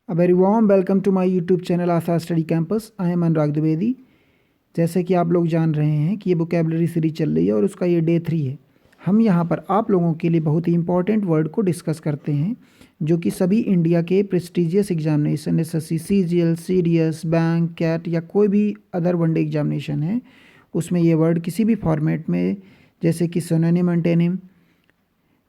A very warm welcome to my YouTube channel Asha study campus. I am Anurag Dwivedi. जैसे कि आप लोग जान रहे हैं कि ये वोकेबलरी सीरीज चल रही है और उसका ये डे 3 है। हम यहाँ पर आप लोगों के लिए बहुत ही इंपॉर्टेंट वर्ड को डिस्कस करते हैं जो कि सभी इंडिया के prestigious examination SSC, CGL, CDS, bank, CAT या कोई भी अदर वनडे एग्जामिनेशन है उसमें ये वर्ड किसी भी फॉर्मेट में, जैसे कि synonym, antonym,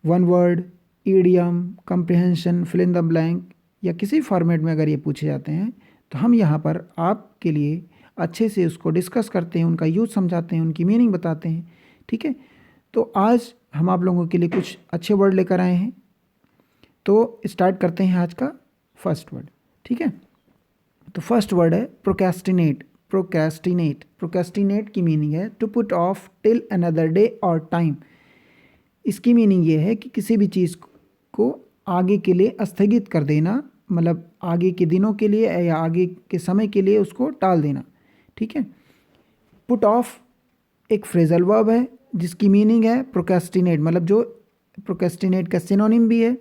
one word, idiom, comprehension, fill in the blank या किसी फॉर्मेट में अगर ये पूछे जाते हैं तो हम यहाँ पर आपके लिए अच्छे से उसको डिस्कस करते हैं, उनका यूज समझाते हैं, उनकी मीनिंग बताते हैं। ठीक है, तो आज हम आप लोगों के लिए कुछ अच्छे वर्ड लेकर आए हैं। तो स्टार्ट करते हैं आज का फर्स्ट वर्ड। ठीक है, तो फर्स्ट वर्ड है प्रोक्रेस्टिनेट। प्रोक्रेस्टिनेट प्रोक्रेस्टिनेट की मीनिंग है to put off till another day और टाइम। इसकी मीनिंग ये है कि किसी भी चीज़ को आगे के लिए स्थगित कर देना, मतलब आगे के दिनों के लिए या आगे के समय के लिए उसको टाल देना। ठीक है, पुट ऑफ एक फ्रेजल वर्ब है जिसकी मीनिंग है प्रोक्रेस्टिनेट, मतलब जो प्रोक्रेस्टिनेट का सिनोनिम भी है।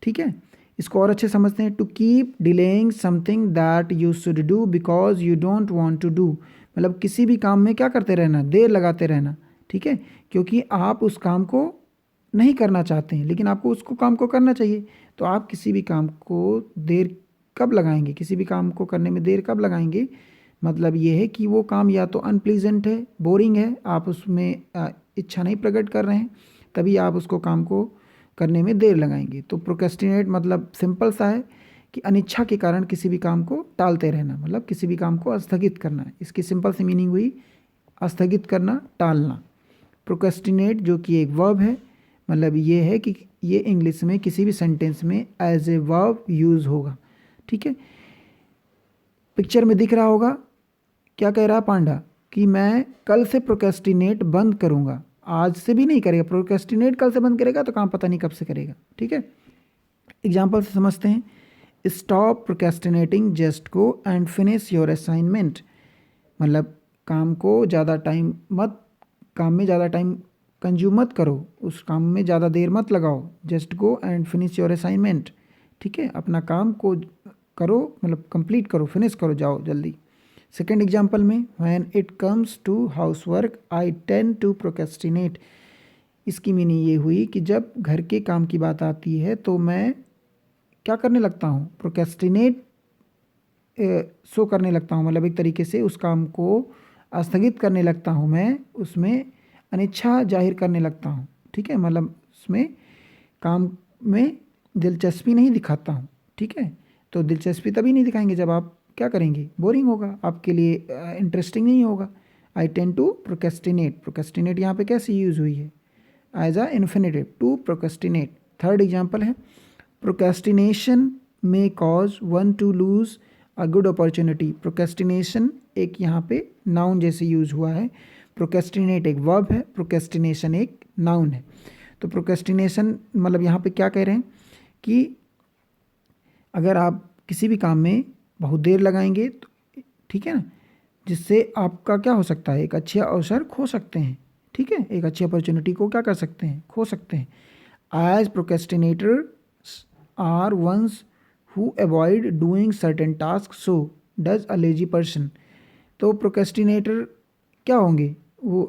ठीक है, इसको और अच्छे समझते हैं। To keep delaying something that you should do because you don't want to do, मतलब किसी भी काम में क्या करते रहना, देर लगाते रहना। ठीक है, क्योंकि आप उस काम को नहीं करना चाहते हैं लेकिन आपको उसको काम को करना चाहिए। तो आप किसी भी काम को देर कब लगाएंगे, किसी भी काम को करने में देर कब लगाएंगे, मतलब ये है कि वो काम या तो अनप्लीजेंट है, बोरिंग है, आप उसमें इच्छा नहीं प्रकट कर रहे हैं, तभी आप उसको काम को करने में देर लगाएंगे। तो प्रोक्रेस्टिनेट मतलब सिंपल सा है कि अनिच्छा के कारण किसी भी काम को टालते रहना, मतलब किसी भी काम को स्थगित करना। इसकी सिंपल सी मीनिंग हुई स्थगित करना, टालना। प्रोक्रेस्टिनेट जो कि एक वर्ब है, मतलब ये है कि ये इंग्लिश में किसी भी सेंटेंस में एज ए वर्ब यूज़ होगा। ठीक है, पिक्चर में दिख रहा होगा क्या कह रहा पांडा कि मैं कल से प्रोक्रेस्टिनेट बंद करूंगा। आज से भी नहीं करेगा, प्रोक्रेस्टिनेट कल से बंद करेगा तो काम पता नहीं कब से करेगा। ठीक है, एग्जाम्पल से समझते हैं। Stop procrastinating, just go and finish your assignment, मतलब काम में ज़्यादा टाइम कंज्यूम मत करो, उस काम में ज़्यादा देर मत लगाओ। Just go and finish your assignment. ठीक है, अपना काम को करो, मतलब कंप्लीट करो, फिनिश करो, जाओ जल्दी। सेकेंड एग्जाम्पल में, when it comes to house work I tend to procrastinate. इसकी मीनिंग ये हुई कि जब घर के काम की बात आती है तो मैं क्या करने लगता हूँ, प्रोक्रेस्टिनेट शो करने लगता हूँ, मतलब एक तरीके से उस काम को स्थगित करने लगता हूँ, मैं उसमें अनिच्छा जाहिर करने लगता हूँ। ठीक है, मतलब उसमें काम में दिलचस्पी नहीं दिखाता हूँ। ठीक है, तो दिलचस्पी तभी नहीं दिखाएंगे जब आप क्या करेंगे, बोरिंग होगा, आपके लिए इंटरेस्टिंग नहीं होगा। I tend to procrastinate, procrastinate यहाँ पे कैसे यूज़ हुई है, as a infinitive, to procrastinate. Third example है प्रोक्रेस्टिनेशन में cause one to lose a good opportunity. Procrastination एक यहाँ पे नाउन जैसे यूज़ हुआ है, प्रोक्रेस्टिनेट एक वर्ब है, प्रोक्रेस्टिनेशन एक नाउन है। तो प्रोक्रेस्टिनेशन मतलब यहाँ पे क्या कह रहे हैं कि अगर आप किसी भी काम में बहुत देर लगाएंगे तो ठीक है ना, जिससे आपका क्या हो सकता है, एक अच्छे अवसर खो सकते हैं। ठीक है, एक अच्छी अपॉर्चुनिटी को क्या कर सकते हैं, खो सकते हैं। As procrastinators are ones who avoid doing certain task, so does a lazy person. तो प्रोक्रेस्टिनेटर क्या होंगे, वो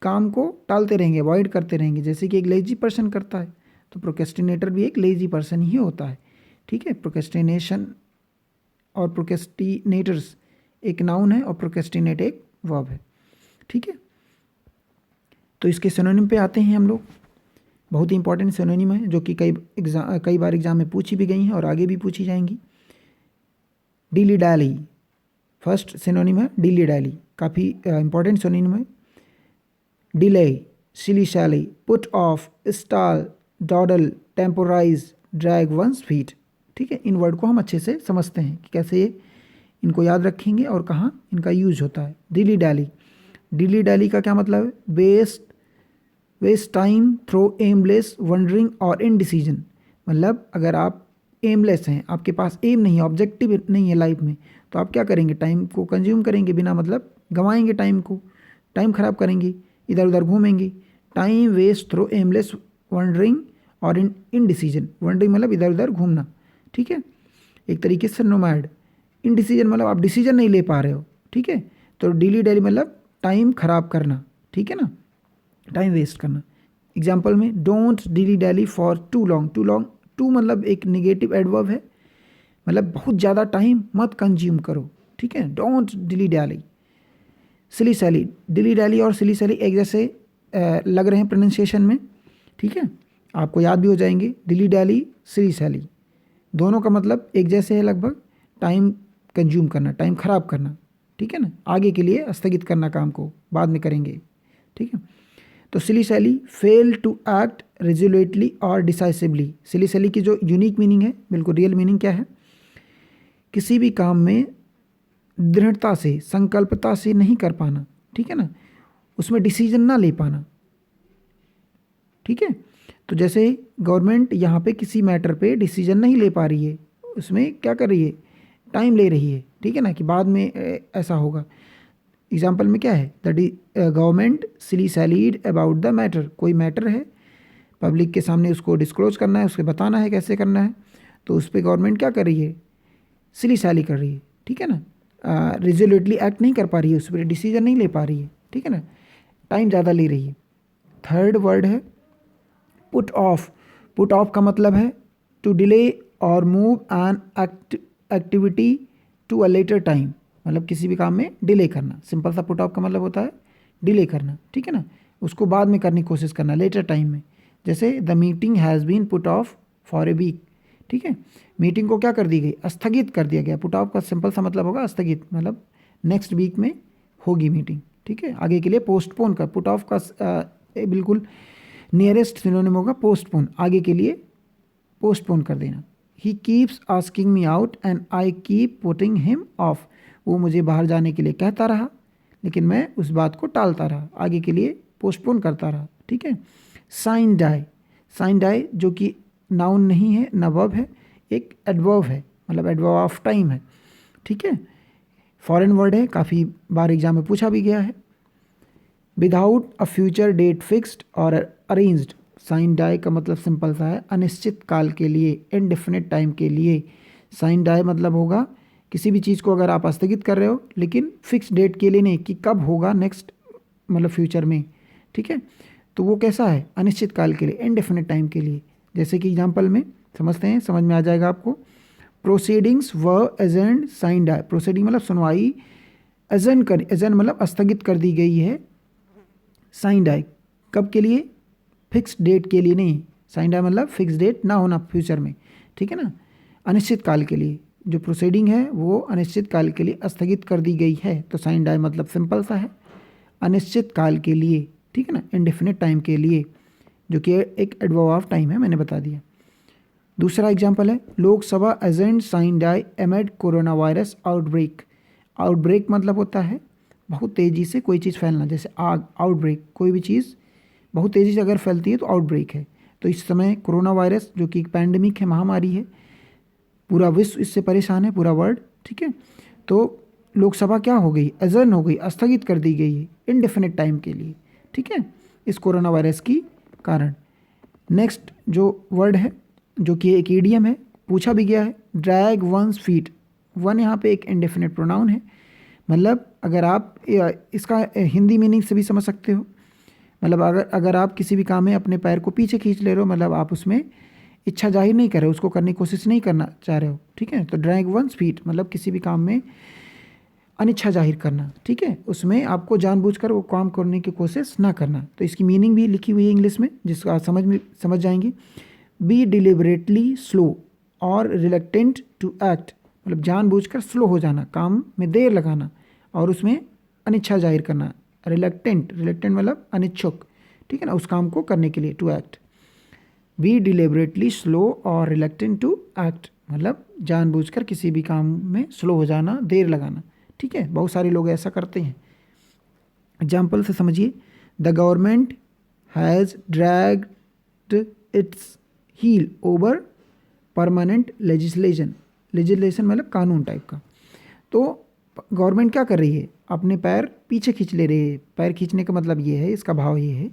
काम को टालते रहेंगे, अवॉइड करते रहेंगे, जैसे कि एक लेजी पर्सन करता है। तो प्रोक्रेस्टिनेटर भी एक लेजी पर्सन ही होता है। ठीक है, प्रोक्रेस्टिनेशन और प्रोक्रेस्टिनेटर्स एक नाउन है और प्रोक्रेस्टिनेट एक वर्ब है। ठीक है, तो इसके सिनोनिम पे आते हैं हम लोग। बहुत ही इंपॉर्टेंट सिनोनिम है जो कि कई बार एग्जाम में पूछी भी गई हैं और आगे भी पूछी जाएंगी। डिली डैली फर्स्ट सिनोनिम है, डिली डैली काफ़ी इंपॉर्टेंट सिनोनिम है। Delay, shilly shally, put off, stall, dawdle, temporise, drag one's feet. ठीक है, इन वर्ड को हम अच्छे से समझते हैं कि कैसे ये इनको याद रखेंगे और कहाँ इनका यूज होता है। डिली डैली, डिली डैली का क्या मतलब है, waste time through aimless wandering और इनडिसीजन। मतलब अगर आप एमलेस हैं, आपके पास एम नहीं है, ऑब्जेक्टिव नहीं है लाइफ में, तो आप क्या करेंगे, टाइम को कंज्यूम करेंगे, बिना मतलब गंवाएंगे टाइम को, टाइम खराब करेंगे, इधर उधर घूमेंगे। Time waste through aimless wandering और इनडिसीजन। वंडरिंग मतलब इधर उधर घूमना। ठीक है, एक तरीके से नोमैड। इनडिसीजन मतलब आप डिसीजन नहीं ले पा रहे हो, ठीक है। तो डिली डैली मतलब टाइम खराब करना, ठीक है ना, टाइम वेस्ट करना। एग्जाम्पल में don't dilly dally for too long. Too long, too मतलब एक निगेटिव एडवर्ब है, मतलब बहुत ज़्यादा टाइम मत कंज्यूम करो, ठीक है। Don't dilly dally. Shilly shally, dilly dally और सिली सैली एक जैसे लग रहे हैं प्रोनाउंसिएशन में, ठीक है, आपको याद भी हो जाएंगे। डिली डैली, सिली सैली, दोनों का मतलब एक जैसे है लगभग, टाइम कंज्यूम करना, टाइम खराब करना, ठीक है ना, आगे के लिए स्थगित करना, काम को बाद में करेंगे, ठीक है। तो सिली सैली, फेल टू एक्ट रेजोल्यूटली और डिसाइसिवली। सिली सैली की जो यूनिक मीनिंग है, बिल्कुल रियल मीनिंग क्या है, किसी भी काम में दृढ़ता से, संकल्पता से नहीं कर पाना, ठीक है ना, उसमें डिसीजन ना ले पाना, ठीक है। तो जैसे गवर्नमेंट यहाँ पे किसी मैटर पे डिसीजन नहीं ले पा रही है, उसमें क्या कर रही है, टाइम ले रही है, ठीक है ना, कि बाद में ऐसा होगा। एग्जाम्पल में क्या है, the government shilly shallied about the matter. कोई मैटर है, पब्लिक के सामने उसको डिस्क्लोज करना है, उसको बताना है कैसे करना है, तो उस पर गवर्नमेंट क्या कर रही है, सिली सैली कर रही है, ठीक है ना, रिजोल्यूटली एक्ट नहीं कर पा रही है, उस पर डिसीजन नहीं ले पा रही है, ठीक है ना, टाइम ज़्यादा ले रही है। थर्ड वर्ड है पुट ऑफ। पुट ऑफ का मतलब है टू डिले और move an activity to a later time, मतलब किसी भी काम में डिले करना। सिंपल सा पुट ऑफ का मतलब होता है डिले करना, ठीक है ना, उसको बाद में करने की कोशिश करना, लेटर टाइम में। जैसे the meeting has been put off for a week, ठीक है, मीटिंग को क्या कर दी गई, स्थगित कर दिया गया। पुट ऑफ का सिंपल सा मतलब होगा स्थगित, मतलब नेक्स्ट वीक में होगी मीटिंग, ठीक है, आगे के लिए पोस्टपोन कर। पुट ऑफ का बिल्कुल नियरेस्ट सिनोनिम होगा पोस्टपोन, आगे के लिए पोस्टपोन कर देना। He keeps asking me out and I keep putting him of. वो मुझे बाहर जाने के लिए कहता रहा, लेकिन मैं उस बात को टालता रहा, आगे के लिए पोस्टपोन करता रहा, ठीक है। साइन डाई, साइन डाई जो कि नाउन नहीं है न वर्ब है, एक एडवर्ब है, मतलब एडवर्ब ऑफ टाइम है, ठीक है, फॉरेन वर्ड है, काफ़ी बार एग्जाम में पूछा भी गया है। Without a future date fixed और अरेंज्ड। साइन डाई का मतलब सिंपल सा है अनिश्चित काल के लिए, इनडेफिनेट टाइम के लिए। साइन डाई मतलब होगा किसी भी चीज़ को अगर आप स्थगित कर रहे हो, लेकिन फिक्स डेट के लिए नहीं कि कब होगा नेक्स्ट, मतलब फ्यूचर में, ठीक है, तो वो कैसा है, अनिश्चित काल के लिए, इनडेफिनेट टाइम के लिए। जैसे कि एग्जाम्पल में समझते हैं, समझ में आ जाएगा आपको। प्रोसीडिंग्स व एजेंड साइन डाई। प्रोसीडिंग मतलब सुनवाई, एजेंड कर, एजेंड मतलब स्थगित कर दी गई है, साइन डाई कब के लिए, फिक्स डेट के लिए नहीं। साइन डाई मतलब फिक्स डेट ना होना फ्यूचर में, ठीक है ना, अनिश्चित काल के लिए। जो प्रोसीडिंग है वो अनिश्चित काल के लिए स्थगित कर दी गई है, तो साइन डाई मतलब सिंपल सा है अनिश्चित काल के लिए, ठीक है ना, इंडेफिनिट टाइम के लिए, जो कि एक एडवर्ब ऑफ टाइम है, मैंने बता दिया। दूसरा एग्जाम्पल है Lok Sabha adjourned sine die amid coronavirus outbreak. Outbreak मतलब होता है बहुत तेज़ी से कोई चीज़ फैलना, जैसे आग, आउटब्रेक, कोई भी चीज़ बहुत तेज़ी से अगर फैलती है तो आउटब्रेक है। तो इस समय कोरोना वायरस जो कि एक पैंडमिक है, महामारी है, पूरा विश्व इससे परेशान है, पूरा वर्ल्ड, ठीक है। तो लोकसभा क्या हो गई, एजर्न हो गई, स्थगित कर दी गई है इनडेफिनेट टाइम के लिए, ठीक है, इस कोरोना वायरस की कारण। नेक्स्ट जो वर्ड है, जो कि एक ईडियम है, पूछा भी गया है, ड्रैग वंस फीट। वन यहाँ पे एक इंडेफिनेट प्रोनाउन है, मतलब अगर आप इसका हिंदी मीनिंग से भी समझ सकते हो, मतलब अगर आप किसी भी काम में अपने पैर को पीछे खींच ले रहे हो, मतलब आप उसमें इच्छा जाहिर नहीं कर रहे हो, उसको करने की कोशिश नहीं करना चाह रहे हो, ठीक है। तो ड्रैग वंस फीट मतलब किसी भी काम में अनिच्छा जाहिर करना, ठीक है, उसमें आपको जानबूझकर वो काम करने की कोशिश ना करना। तो इसकी मीनिंग भी लिखी हुई है इंग्लिश में, जिसको आप समझ जाएंगे। बी डिलिबरेटली स्लो और रिलेक्टेंट टू एक्ट, मतलब जानबूझकर स्लो हो जाना, काम में देर लगाना और उसमें अनिच्छा जाहिर करना। रिलेक्टेंट, रिलेक्टेंट मतलब अनिच्छुक, ठीक है ना, उस काम को करने के लिए, to act. Be deliberately slow और रिलेक्टेंट टू एक्ट मतलब जानबूझकर किसी भी काम में स्लो हो जाना, देर लगाना, ठीक है, बहुत सारे लोग ऐसा करते हैं। एग्जाम्पल से समझिए, the government has dragged its heel over permanent legislation. Legislation मतलब कानून टाइप का। तो गवर्नमेंट क्या कर रही है, अपने पैर पीछे खींच ले रही है। पैर खींचने का मतलब ये है, इसका भाव ये है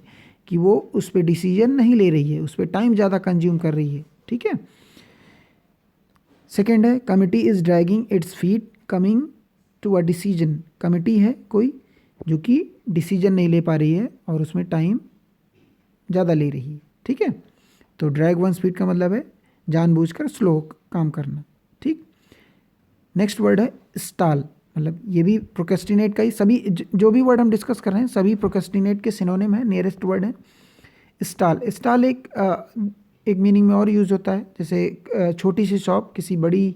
कि वो उस पर डिसीजन नहीं ले रही है, उस पर टाइम ज़्यादा कंज्यूम कर रही है, ठीक है। सेकेंड है committee is dragging its feet coming to a decision. Committee है कोई जो कि डिसीजन नहीं ले पा रही है और उसमें टाइम ज़्यादा ले रही है, ठीक है। तो ड्रैग वन स्पीड का मतलब है जानबूझकर स्लो काम करना, ठीक। नेक्स्ट वर्ड है स्टाल, मतलब ये भी प्रोक्रेस्टिनेट का ही, सभी जो भी वर्ड हम डिस्कस कर रहे हैं सभी प्रोक्रेस्टिनेट के सिनोनिम है। नियरेस्ट वर्ड है स्टाल। स्टाल एक मीनिंग में और यूज़ होता है, जैसे छोटी सी शॉप किसी बड़ी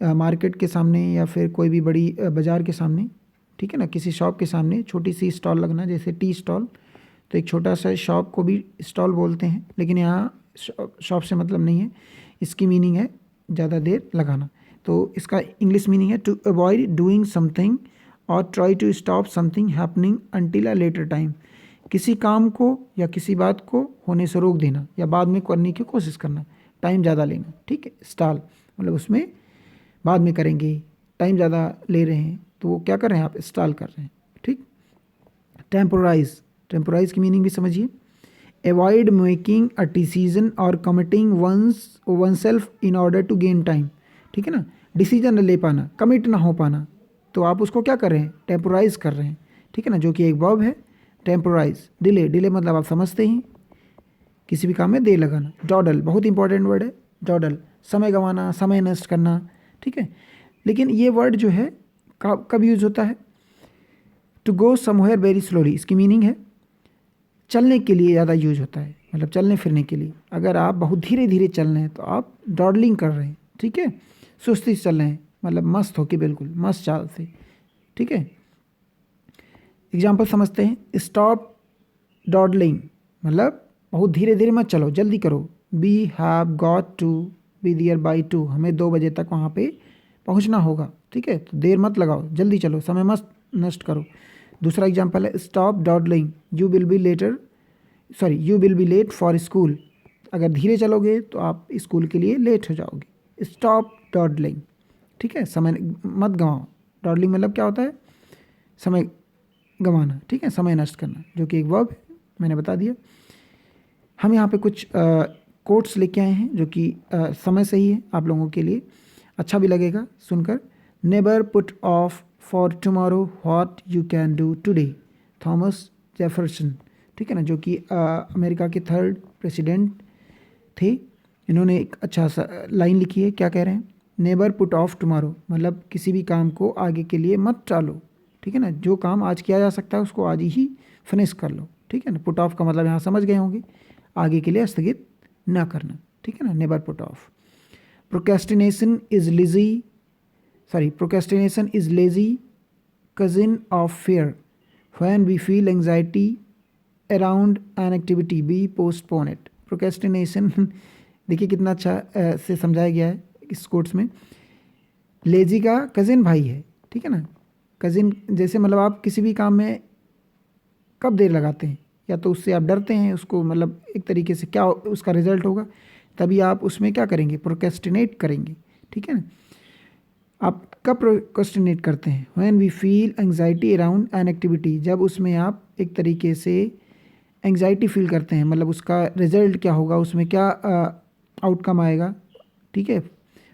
मार्केट के सामने या फिर कोई भी बड़ी बाज़ार के सामने, ठीक है ना, किसी शॉप के सामने छोटी सी स्टॉल लगना, जैसे टी स्टॉल। तो एक छोटा सा शॉप को भी स्टॉल बोलते हैं, लेकिन यहाँ शॉप से मतलब नहीं है, इसकी मीनिंग है ज़्यादा देर लगाना। तो इसका इंग्लिश मीनिंग है टू अवॉइड डूइंग समथिंग और try to stop something happening until a later time. किसी काम को या किसी बात को होने से रोक देना या बाद में करने की कोशिश करना, टाइम ज़्यादा लेना, ठीक है। स्टॉल मतलब उसमें बाद में करेंगे, टाइम ज़्यादा ले रहे हैं, तो वो क्या कर रहे हैं आप, स्टॉल कर रहे हैं, ठीक। टेम्पोराइज, टेम्पोराइज की मीनिंग भी समझिए, अवॉइड मेकिंग अ डिसीजन और committing oneself in order to gain time, ठीक है ना। डिसीजन न ले पाना, कमिट ना हो पाना, तो आप उसको क्या कर रहे हैं, टेम्पोराइज कर रहे हैं, ठीक है ना, जो कि एक वर्ब है टेम्पोराइज। डिले, डिले मतलब आप समझते ही, किसी भी काम में देर लगाना। डॉडल बहुत इंपॉर्टेंट वर्ड है, डॉडल समय गंवाना, समय नष्ट करना, ठीक है। लेकिन ये वर्ड जो है कब यूज़ होता है, to go somewhere very slowly, इसकी मीनिंग है चलने के लिए ज़्यादा यूज होता है, मतलब चलने फिरने के लिए। अगर आप बहुत धीरे धीरे चल रहे हैं तो आप डॉडलिंग कर रहे हैं, ठीक है, सुस्ती से चल रहे हैं, मतलब मस्त होके, बिल्कुल मस्त चाल से, ठीक है। एग्जाम्पल समझते हैं, स्टॉप डॉडलिंग मतलब बहुत धीरे धीरे मत चलो, जल्दी करो। We have got to be there by 2, हमें 2 बजे तक वहाँ पे पहुँचना होगा, ठीक है, तो देर मत लगाओ, जल्दी चलो, समय मत नष्ट करो। दूसरा एग्जाम्पल है stop dawdling you will be late for school, अगर धीरे चलोगे तो आप स्कूल के लिए लेट हो जाओगे। स्टॉप डॉडलिंग, ठीक है, समय मत गंवाओ। डॉडलिंग मतलब क्या होता है, समय गंवाना, ठीक है, समय नष्ट करना, जो कि एक वर्ब है, मैंने बता दिया। हम यहाँ पे कुछ कोट्स लेके आए हैं जो कि समय सही है आप लोगों के लिए, अच्छा भी लगेगा सुनकर। Never put off for tomorrow what you can do today, Thomas Jefferson, ठीक है ना, जो कि अमेरिका के 3rd प्रेसिडेंट थे। इन्होंने एक अच्छा सा लाइन लिखी है, क्या कह रहे हैं, नेवर पुट ऑफ टुमारो मतलब किसी भी काम को आगे के लिए मत टालो, ठीक है ना, जो काम आज किया जा सकता है उसको आज ही फिनिश कर लो, ठीक है ना। पुट ऑफ का मतलब यहाँ समझ गए होंगे, आगे के लिए स्थगित ना करना, ठीक है ना, never put off. Procrastination is lazy cousin of fear. When we feel anxiety around an activity, we postpone it. Procrastination देखिए कितना अच्छा से समझाया गया है इस कोट्स में। लेजी का कज़िन भाई है, ठीक है ना, कज़िन जैसे मतलब आप किसी भी काम में कब देर लगाते हैं, या तो उससे आप डरते हैं, उसको मतलब एक तरीके से क्या उसका रिजल्ट होगा, तभी आप उसमें क्या करेंगे, प्रोक्रेस्टिनेट करेंगे, ठीक है ना। आप कब प्रोक्रेस्टिनेट करते हैं, when we feel anxiety around an activity, जब उसमें आप एक तरीके से एंग्जाइटी फील करते हैं, मतलब उसका रिजल्ट क्या होगा, उसमें क्या आउटकम आएगा, ठीक है,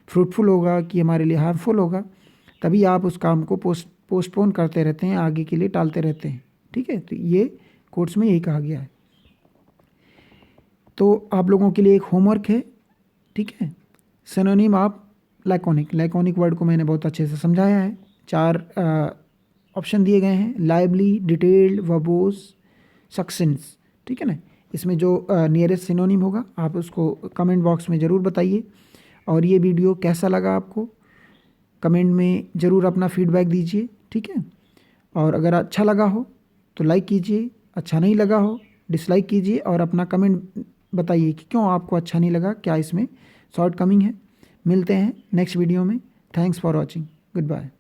फ्रूटफुल होगा कि हमारे लिए हार्मफुल होगा, तभी आप उस काम को पोस्टपोन करते रहते हैं, आगे के लिए टालते रहते हैं, ठीक है। तो ये कोर्स में यही कहा गया है। तो आप लोगों के लिए एक होमवर्क है, ठीक है, सिनोनिम आप लैकोनिक वर्ड को मैंने बहुत अच्छे से समझाया है। 4 ऑप्शन दिए गए हैं, लाइवली, डिटेल्ड, वर्बोस, सक्सेंस, ठीक है ना। इसमें जो नियरेस्ट सिनोनिम होगा आप उसको कमेंट बॉक्स में ज़रूर बताइए। और ये वीडियो कैसा लगा आपको, कमेंट में ज़रूर अपना फीडबैक दीजिए, ठीक है। और अगर अच्छा लगा हो तो लाइक कीजिए, अच्छा नहीं लगा हो डिसलाइक कीजिए, और अपना कमेंट बताइए कि क्यों आपको अच्छा नहीं लगा, क्या इसमें शॉर्ट कमिंग है। मिलते हैं नेक्स्ट वीडियो में। Thanks for watching, good bye.